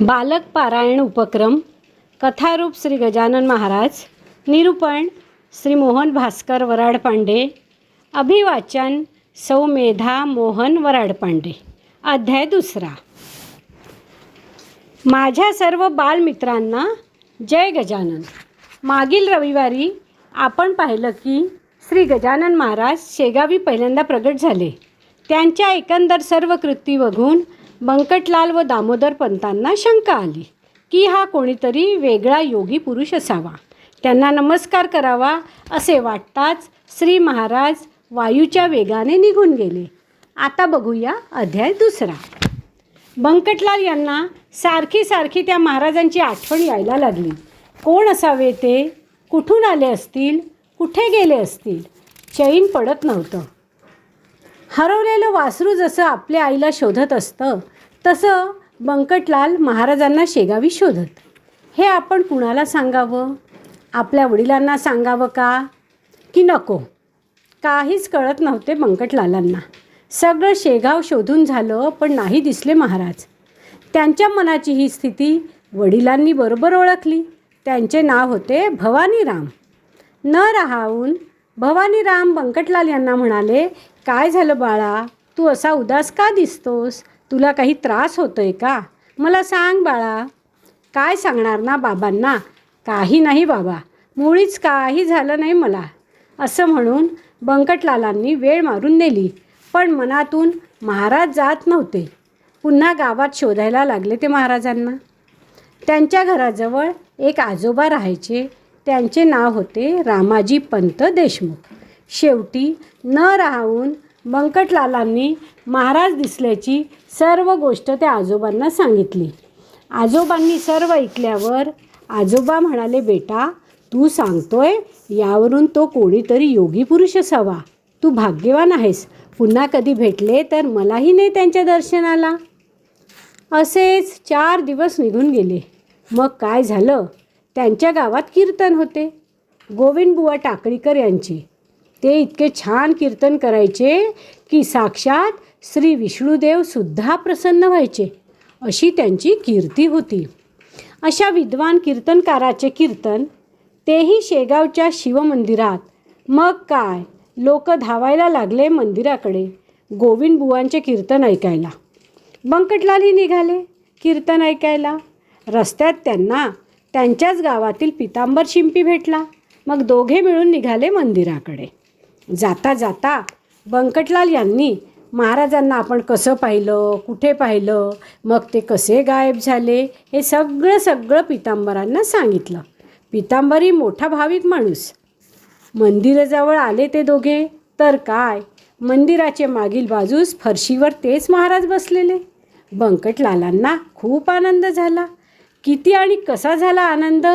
बालक पारायण उपक्रम. कथारूप श्री गजानन महाराज. निरूपण श्री मोहन भास्कर वराडपांडे. अभिवाचन सौ मेधा मोहन वराडपांडे. अध्याय दुसरा. माझ्या सर्व बालमित्रांना जय गजानन. मागील रविवारी आपण पाहिलं की श्री गजानन महाराज शेगावी पहिल्यांदा प्रगट झाले. त्यांच्या एकंदर सर्व कृती बघून बंकटलाल व दामोदर पंतांना शंका आली की हा कोणीतरी वेगळा योगी पुरुष असावा. त्यांना नमस्कार करावा असे वाटताच श्री महाराज वायूच्या वेगाने निघून गेले. आता बघूया अध्याय दुसरा. बंकटलाल यांना सारखी सारखी त्या महाराजांची आठवण यायला लागली. कोण असावे ते, कुठून आले असतील, कुठे गेले असतील, चैन पडत नव्हतं. हरवलेलं वासरू जसं आपल्या आईला शोधत असतं तसं बंकटलाल महाराजांना शेगावी शोधत. हे आपण कुणाला सांगावं? आपल्या वडिलांना सांगावं का की नको? काहीच कळत नव्हते बंकटलालांना. सगळं शेगाव शोधून झालं पण नाही दिसले महाराज. त्यांच्या मनाची ही स्थिती वडिलांनी बरोबर ओळखली. त्यांचे नाव होते भवानीराम. न राहावून भवानीराम बंकटलाल यांना म्हणाले, काय झालं बाळा, तू असा उदास का दिसतोस? तुला काही त्रास होतोय का? मला सांग बाळा. काय सांगणार ना बाबांना? काही नाही बाबा, मुळीच काही झालं नाही मला, असं म्हणून बंकटलालांनी वेळ मारून नेली. पण मनातून महाराज जात नव्हते. पुन्हा गावात शोधायला लागले ते महाराजांना. त्यांच्या घराजवळ एक आजोबा राहायचे. त्यांचे नाव होते रामाजी पंत देशमुख. शेवटी न राहून बंकटलालांनी महाराज दिसल्याची सर्व गोष्ट त्या आजोबांना सांगितली. आजोबांनी सर्व ऐकल्यावर आजोबा म्हणाले, बेटा तू सांगतोय यावरून तो कोणीतरी योगी पुरुष असावा. तू भाग्यवान आहेस. पुन्हा कधी भेटले तर मलाही नाही त्यांच्या दर्शनाला. असेच 4 दिवस निघून गेले. मग काय झालं? त्यांच्या गावात कीर्तन होते. गोविंदबुवा टाकळीकर यांचे. ते इतके छान कीर्तन करायचे की साक्षात श्री विष्णुदेव सुद्धा प्रसन्न व्हायचे, अशी त्यांची कीर्ती होती. अशा विद्वान कीर्तनकाराचे कीर्तन, तेही शेगावच्या शिवमंदिरात. मग काय, लोक धावायला लागले मंदिराकडे गोविंदबुवांचे कीर्तन ऐकायला. बंकटलालही निघाले कीर्तन ऐकायला. रस्त्यात त्यांना त्यांच्याच गावातील पितांबर शिंपी भेटला. मग दोघे मिळून निघाले मंदिराकडे. जाता जाता बंकटलाल यांनी महाराजांना आपण कसं पाहिलं, कुठे पाहिलं, मग ते कसे गायब झाले, हे सगळं पितांबरांना सांगितलं. पितांबरही मोठा भाविक माणूस. मंदिराजवळ आले ते दोघे तर काय, मंदिराचे मागील बाजूस फरशीवर तेच महाराज बसलेले. बंकटलालांना खूप आनंद झाला. किती आणि कसा झाला आनंद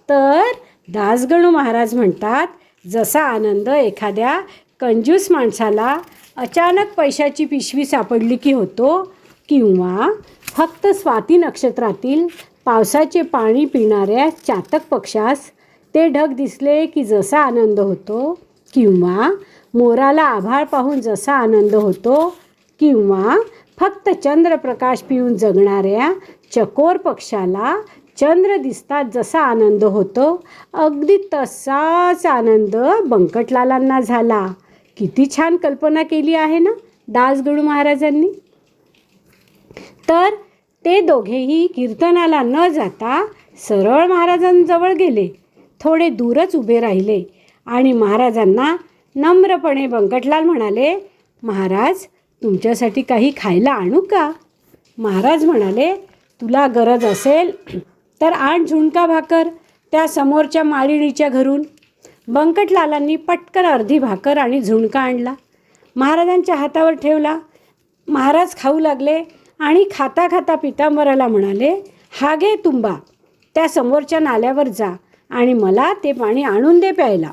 तर दासगणू महाराज म्हणतात, जसा आनंद एखाद्या कंजूस माणसाला अचानक पैशाची पिशवी सापडली की होतो, किंवा फक्त स्वाती नक्षत्रातील पावसाचे पाणी पिणाऱ्या चातक पक्षास ते ढग दिसले की जसा आनंद होतो, किंवा मोराला आभाळ पाहून जसा आनंद होतो, किंवा फक्त चंद्रप्रकाश पिऊन जगणाऱ्या चकोर पक्षाला चंद्र दिसतात जसा आनंद होतो, अगदी तसाच आनंद बंकटलालांना झाला. किती छान कल्पना केली आहे ना दासगणू महाराजांनी. तर ते दोघेही कीर्तनाला न जाता सरळ महाराजांजवळ गेले. थोडे दूरच उभे राहिले आणि महाराजांना नम्रपणे बंकटलाल म्हणाले, महाराज तुमच्यासाठी काही खायला आणू का? महाराज म्हणाले, तुला गरज असेल तर आण झुणका भाकर त्या समोरच्या माळिणीच्या घरून. बंकटलालांनी पटकन अर्धी भाकर आणि झुणका आणला. महाराजांच्या हातावर ठेवला. महाराज खाऊ लागले आणि खाता खाता पितांबराला म्हणाले, हा घे तुंबा, त्या समोरच्या नाल्यावर जा आणि मला ते पाणी आणून दे प्यायला.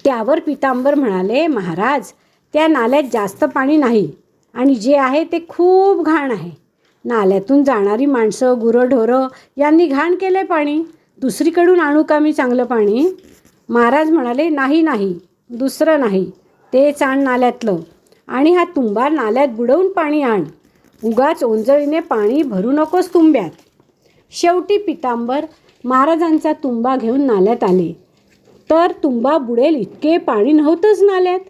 त्यावर पितांबर म्हणाले, महाराज त्या नाल्यात जास्त पाणी नाही आणि जे आहे ते खूप घाण आहे. नाल्यातून जाणारी माणसं, गुरंढोरं यांनी घाण केले पाणी. दुसरीकडून आणू का मी चांगलं पाणी? महाराज म्हणाले, नाही, दुसरं नाही, तेच आण नाल्यातलं आणि हा तुंबा नाल्यात बुडवून पाणी आण. उगाच ओंजळीने पाणी भरू नकोस तुंब्यात. शेवटी पितांबर महाराजांचा तुंबा घेऊन नाल्यात आले, तर तुंबा बुडेल इतके पाणी नव्हतंच नाल्यात.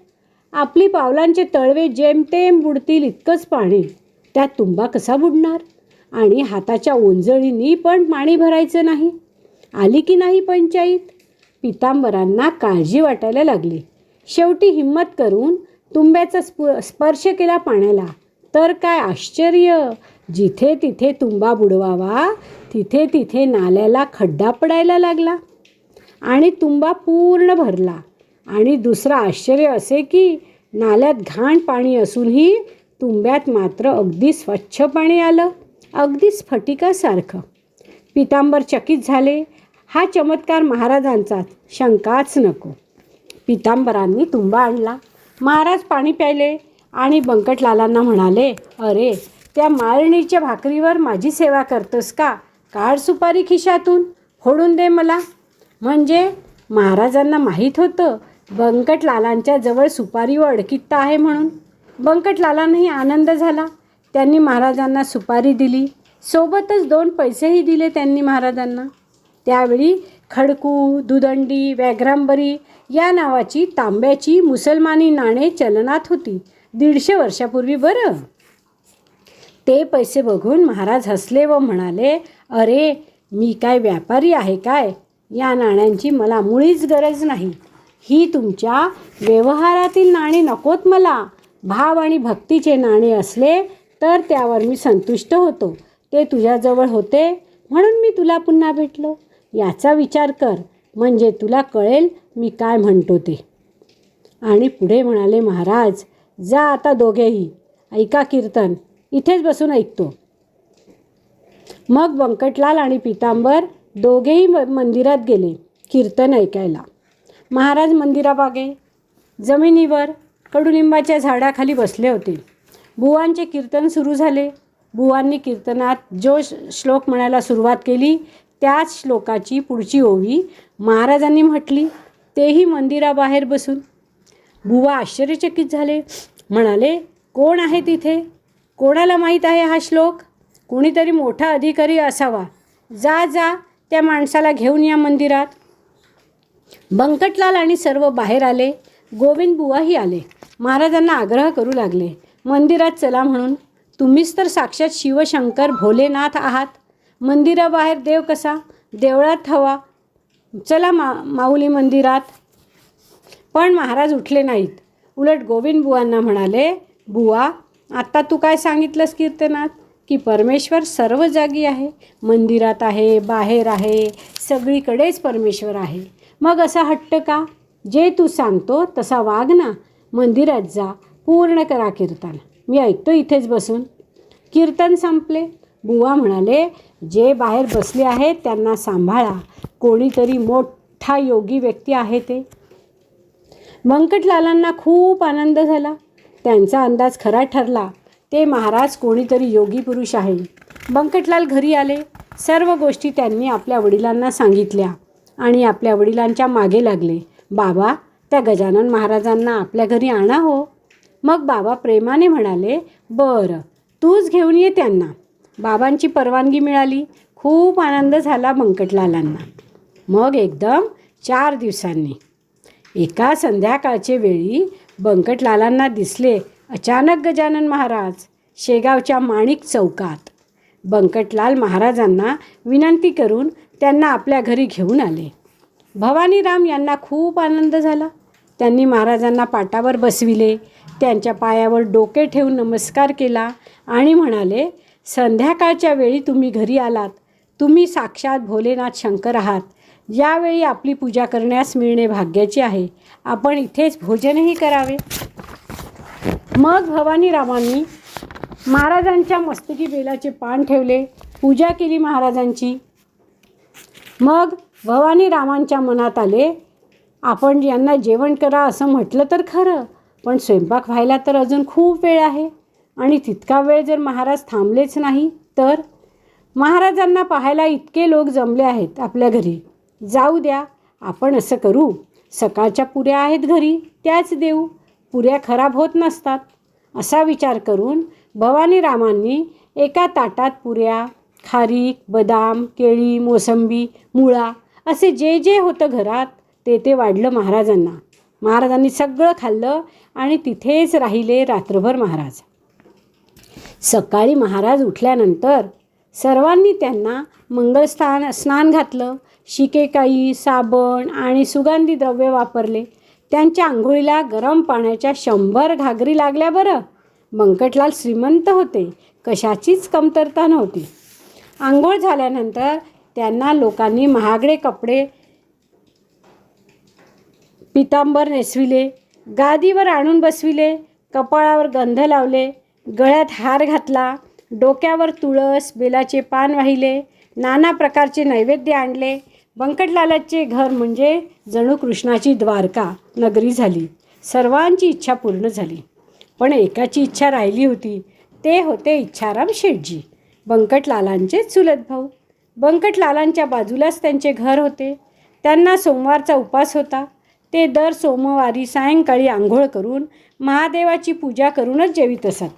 आपली पावलांचे तळवे जेमतेम बुडतील इतकंच पाणी. त्यात तुंबा कसा बुडणार? आणि हाताच्या ओंजळीनी पण पाणी भरायचं नाही. आली की नाही पंचाईत? पितांबरांना काळजी वाटायला लागली. शेवटी हिम्मत करून तुंब्याचा स्पर्श केला पाण्याला. तर काय आश्चर्य! जिथे तिथे तुंबा बुडवावा तिथे तिथे नाल्याला खड्डा पडायला लागला आणि तुंबा पूर्ण भरला. आणि दुसरं आश्चर्य असे की नाल्यात घाण पाणी असूनही तुंब्यात मात्र अगदी स्वच्छ पाणी आलं, अगदी स्फटिकासारखं. पितांबर चकित झाले. हा चमत्कार महाराजांचाच, शंकाच नको. पितांबरांनी तुंबा आणला. महाराज पाणी प्यायले आणि बंकटलालांना म्हणाले, अरे, त्या माळणीच्या भाकरीवर माझी सेवा करतोस का? काढ सुपारी खिशातून, फोडून दे मला. म्हणजे महाराजांना माहीत होतं बंकटलालांच्या जवळ सुपारी व अडकित्ता आहे म्हणून. बंकटलालांनाही आनंद झाला. त्यांनी महाराजांना सुपारी दिली. सोबतच 2 पैसेही दिले त्यांनी महाराजांना. त्यावेळी खडकू, दुदंडी, व्याघ्रांबरी या नावाची तांब्याची मुसलमानी नाणे चलनात होती 150 वर्षापूर्वी बरं. ते पैसे बघून महाराज हसले व म्हणाले, अरे, मी काय व्यापारी आहे काय? या नाण्यांची मला मुळीच गरज नाही. ही तुमच्या व्यवहारातील नाणी नकोत मला. भाव आणि भक्तीचे नाणे असले तर त्यावर मी संतुष्ट होतो. ते तुझ्याजवळ होते म्हणून मी तुला पुन्हा भेटलो. याचा विचार कर, म्हणजे तुला कळेल मी काय म्हणतो ते. आणि पुढे म्हणाले महाराज, जा आता दोघेही, ऐका कीर्तन. इथेच बसून ऐकतो. मग बंकटलाल आणि पितांबर दोघेही मंदिरात गेले कीर्तन ऐकायला. महाराज मंदिराबागे जमिनीवर कडुलिंबाच्या झाडाखाली बसले होते. बुवांचे कीर्तन सुरू झाले. बुवांनी कीर्तनात जो श्लोक म्हणायला सुरुवात केली त्याच श्लोकाची पुढची ओवी महाराजांनी म्हटली, तेही मंदिराबाहेर बसून. बुवा आश्चर्यचकित झाले. म्हणाले, कोण आहे तिथे? कोणाला माहीत आहे हा श्लोक? कोणीतरी मोठा अधिकारी असावा. जा जा, त्या माणसाला घेऊन या मंदिरात. बंकटलाल आणि सर्व बाहेर आले. गोविंद बुवाही आले. महाराजांना आग्रह करू लागले, मंदिरात चला म्हणून. तुम्हीच तर साक्षात शिवशंकर भोलेनाथ आहात. मंदिराबाहेर देव कसा? देवळात हवा. चला माऊली मंदिरात. पण महाराज उठले नाहीत. उलट गोविंद बुवांना म्हणाले, बुवा, आत्ता तू काय सांगितलंस कीर्तनात की परमेश्वर सर्व जागी आहे, मंदिरात आहे, बाहेर आहे, सगळीकडेच परमेश्वर आहे. मग असा हट्ट का? जे तू सांगतो तसा वाग ना. मंदिरात जा, पूर्ण करा कीर्तन. मी ऐकतो इथेच बसून. कीर्तन संपले. बुवा म्हणाले, जे बाहेर बसले आहेत त्यांना सांभाळा. कोणीतरी मोठा योगी व्यक्ती आहे ते. बंकटलालांना खूप आनंद झाला. त्यांचा अंदाज खरा ठरला. ते महाराज कोणीतरी योगी पुरुष आहे. बंकटलाल घरी आले. सर्व गोष्टी त्यांनी आपल्या वडिलांना सांगितल्या आणि आपल्या वडिलांच्या मागे लागले. बाबा, त्या गजानन महाराजांना आपल्या घरी आणा हो. मग बाबा प्रेमाने म्हणाले, बरं, तूच घेऊन ये त्यांना. बाबांची परवानगी मिळाली. खूप आनंद झाला बंकटलालांना. मग एकदम 4 दिवसांनी एका संध्याकाळचे वेळी बंकटलालांना दिसले अचानक गजानन महाराज शेगावच्या माणिक चौकात. बंकटलाल महाराजांना विनंती करून त्यांना आपल्या घरी घेऊन आले. भवानीराम यांना खूप आनंद झाला. त्यांनी महाराजांना पाटावर बसविले, त्यांच्या पायावर डोके ठेवून नमस्कार केला आणि म्हणाले, संध्याकाळच्या वेळी तुम्ही घरी आलात. तुम्ही साक्षात भोलेनाथ शंकर आहात. यावेळी आपली पूजा करण्यास मिळणे भाग्याचे आहे. आपण इथेच भोजनही करावे. मग भवानीरामांनी महाराजांच्या मस्तकी बेलाचे पान ठेवले, पूजा केली महाराजांची. मग भवानीरामांच्या मनात आले, आपण यांना जेवण करा असं म्हटलं तर खरं, पण स्वयंपाक व्हायला तर अजून खूप वेळ आहे आणि तितका वेळ जर महाराज थांबलेच नाही तर. महाराजांना पाहायला इतके लोक जमले आहेत आपल्या घरी. जाऊ द्या, आपण असं करू, सकाळच्या पुऱ्या आहेत घरी त्याच देऊ. पुऱ्या खराब होत नसतात. असा विचार करून भवानीरामांनी एका ताटात पुऱ्या, खारीक, बदाम, केळी, मोसंबी, मुळा असे जे जे होतं घरात ते वाढलं महाराजांना. महाराजांनी सगळं खाल्लं आणि तिथेच राहिले रात्रभर महाराज. सकाळी महाराज उठल्यानंतर सर्वांनी त्यांना स्नान घातलं. शिकेकाई, साबण आणि सुगंधी द्रव्य वापरले. त्यांच्या आंघोळीला गरम पाण्याच्या 100 घागरी लागल्या बरं. बंकटलाल श्रीमंत होते, कशाचीच कमतरता नव्हती. आंघोळ झाल्यानंतर त्यांना लोकांनी महागडे कपडे, पितांबर नेसविले, गादीवर आणून बसविले, कपाळावर गंध लावले, गळ्यात हार घातला, डोक्यावर तुळस, बेलाचे पान वाहिले, नाना प्रकारचे नैवेद्य आणले. बंकटलालाचे घर म्हणजे जणू कृष्णाची द्वारका नगरी झाली. सर्वांची इच्छा पूर्ण झाली. पण एकाची इच्छा राहिली होती. ते होते इच्छाराम शेठजी, बंकटलालांचे चुलत भाऊ. बंकटलालांच्या बाजूलाच त्यांचे घर होते. त्यांना सोमवारचा उपास होता. ते दर सोमवारी सायंकाळी आंघोळ करून महादेवाची पूजा करूनच जेवीत असत.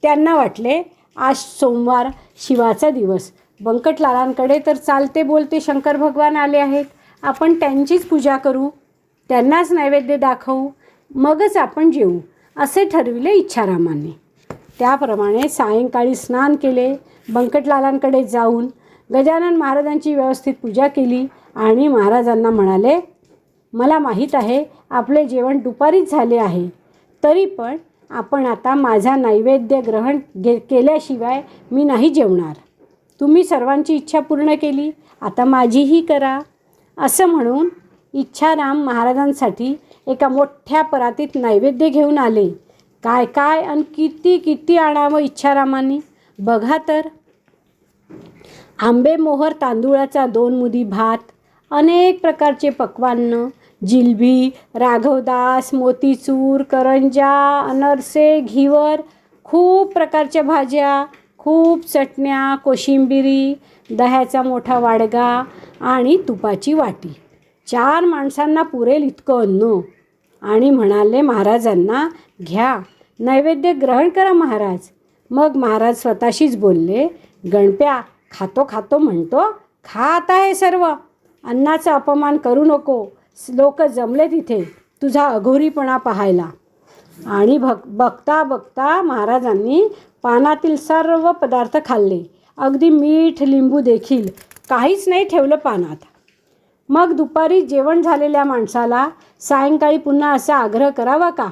त्यांना वाटले आज सोमवार, शिवाचा दिवस. बंकटलालांकडे तर चालते बोलते शंकर भगवान आले आहेत. आपण त्यांचीच पूजा करू, त्यांनाच नैवेद्य दाखवू, मगच आपण जेवू असे ठरविले इच्छारामांनी. त्याप्रमाणे सायंकाळी स्नान केले. बंकटलालांकडे जाऊन गजानन महाराजांची व्यवस्थित पूजा केली आणि महाराजांना म्हणाले, मला माहीत आहे आपले जेवण दुपारीच झाले आहे, तरी पण आपण आता माझा नैवेद्य ग्रहण केल्याशिवाय मी नाही जेवणार. तुम्ही सर्वांची इच्छा पूर्ण केली, आता माझीही करा. असं म्हणून इच्छाराम महाराजांसाठी एका मोठ्या परातीत नैवेद्य घेऊन आले. काय काय आणि किती किती आणावं इच्छारामांनी बघा तर. आंबे मोहर तांदूळाचा 2 मुदी भात, अनेक प्रकारचे पक्वान्न, जिलबी, राघवदास, मोतीचूर, करंजा, अनरसे, घिवर, खूप प्रकारच्या भाज्या, खूप चटण्या, कोशिंबिरी, दह्याचा मोठा वाडगा आणि तुपाची वाटी. 4 माणसांना पुरेल इतकं अन्न. आणि म्हणाले महाराजांना, घ्या नैवेद्य ग्रहण करा महाराज. मग महाराज स्वतःशीच बोलले, गणप्या खातो खातो म्हणतो, खा आता हे सर्व. अन्नाचा अपमान करू नको. लोक जमले तिथे तुझा अघोरीपणा पाहायला. आणि बघता बघता महाराजांनी पानातील सर्व पदार्थ खाल्ले. अगदी मीठ, लिंबू देखील काहीच नाही ठेवलं पानात. मग दुपारी जेवण झालेल्या माणसाला सायंकाळी पुन्हा असा आग्रह करावा का?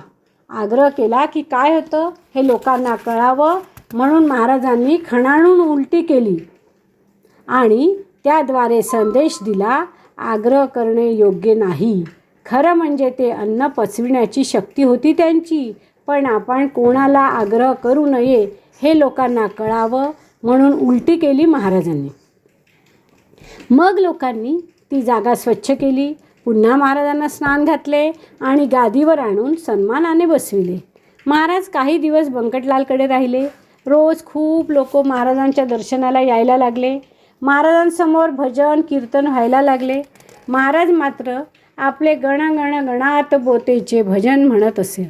आग्रह केला की काय होतं हे लोकांना कळावं म्हणून महाराजांनी खणाणून उलटी केली आणि त्याद्वारे संदेश दिला, आग्रह करणे योग्य नाही. खरं म्हणजे ते अन्न पचविण्याची शक्ती होती त्यांची, पण आपण कोणाला आग्रह करू नये हे लोकांना कळावं म्हणून उलटी केली महाराजांनी. मग लोकांनी ती जागा स्वच्छ केली. पुन्हा महाराजांना स्नान घातले आणि गादीवर आणून सन्मानाने बसविले. महाराज काही दिवस बंकटलालकडे राहिले. रोज खूप लोक महाराजांच्या दर्शनाला यायला लागले. महाराजांसमोर भजन कीर्तन व्हायला लागले. महाराज मात्र आपले गण गण गणात बोतेचे भजन म्हणत असे.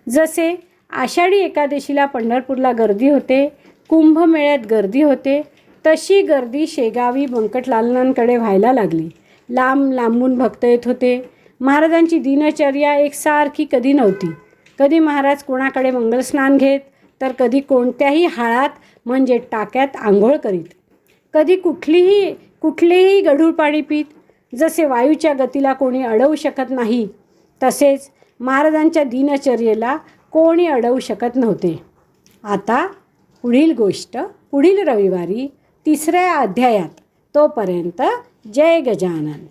जसे आषाढी एकादशीला पंढरपूरला गर्दी होते, कुंभमेळ्यात गर्दी होते, तशी गर्दी शेगावी बंकटलालांकडे व्हायला लागली. लांब लांबून भक्त येत होते. महाराजांची दिनचर्या एकसारखी कधी नव्हती. कधी महाराज कोणाकडे मंगलस्नान घेत, तर कधी कोणत्याही हाळात म्हणजे टाक्यात आंघोळ करीत, कधी कुठलेही गढूळ पाणी पीत. जसे वायूच्या गतीला कोणी अडवू शकत नाही, तसेच महाराजांच्या दिनचर्येला कोणी अडवू शकत नव्हते. आता पुढील गोष्ट पुढील रविवारी 3ऱ्या अध्यायात. तोपर्यंत जय गजानन.